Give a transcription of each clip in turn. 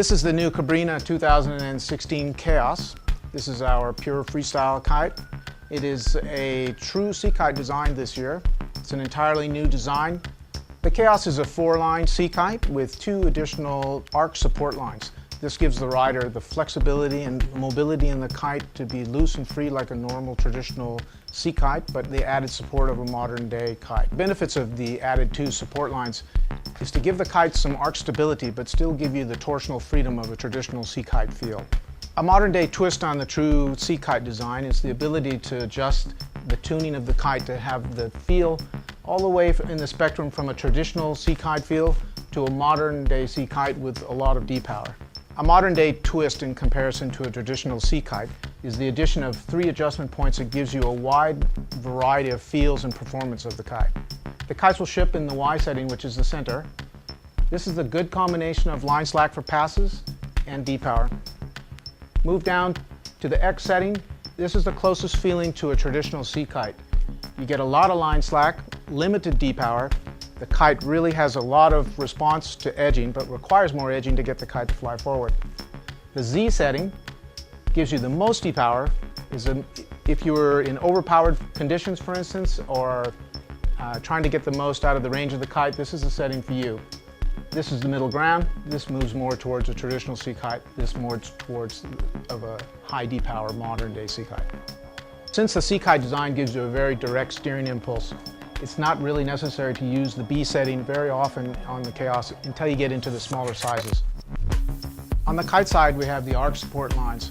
This is the new Cabrinha 2016 Chaos. This is our pure freestyle kite. It is a true sea kite design this year. It's an entirely new design. The Chaos is a 4-line sea kite with 2 additional arc support lines. This gives the rider the flexibility and mobility in the kite to be loose and free like a normal traditional sea kite, but the added support of a modern day kite. Benefits of the added 2 support lines is to give the kite some arc stability but still give you the torsional freedom of a traditional sea kite feel. A modern day twist on the true sea kite design is the ability to adjust the tuning of the kite to have the feel all the way in the spectrum from a traditional sea kite feel to a modern day sea kite with a lot of D-power. A modern day twist in comparison to a traditional sea kite is the addition of 3 adjustment points that gives you a wide variety of feels and performance of the kite. The kites will ship in the Y setting, which is the center. This is a good combination of line slack for passes and D-power. Move down to the X setting. This is the closest feeling to a traditional sea kite. You get a lot of line slack, limited D-power. The kite really has a lot of response to edging, but requires more edging to get the kite to fly forward. The Z setting gives you the most D-power. If you were in overpowered conditions, for instance, or trying to get the most out of the range of the kite, this is the setting for you. This is the middle ground. This moves more towards a traditional sea kite. This more towards of a high D-power modern day sea kite. Since the sea kite design gives you a very direct steering impulse, it's not really necessary to use the B setting very often on the Chaos until you get into the smaller sizes. On the kite side, we have the arc support lines.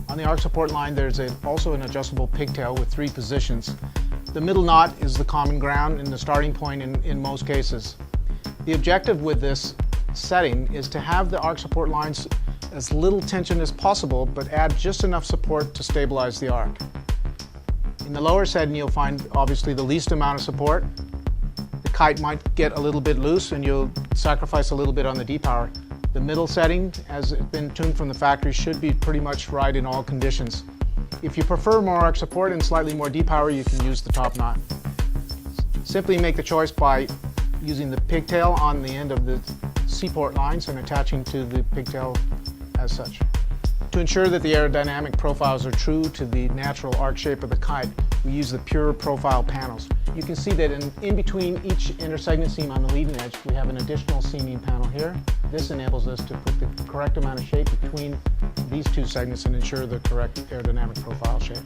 On the arc support line, there's also an adjustable pigtail with 3 positions. The middle knot is the common ground and the starting point in most cases. The objective with this setting is to have the arc support lines as little tension as possible, but add just enough support to stabilize the arc. In the lower setting, you'll find obviously the least amount of support. The kite might get a little bit loose and you'll sacrifice a little bit on the D-power. The middle setting, as it's been tuned from the factory, should be pretty much right in all conditions. If you prefer more arc support and slightly more D-power, you can use the top knot. Simply make the choice by using the pigtail on the end of the seaport lines and attaching to the pigtail as such. To ensure that the aerodynamic profiles are true to the natural arc shape of the kite, we use the pure profile panels. You can see that in between each intersegment seam on the leading edge, we have an additional seaming panel here. This enables us to put the correct amount of shape between these 2 segments and ensure the correct aerodynamic profile shape.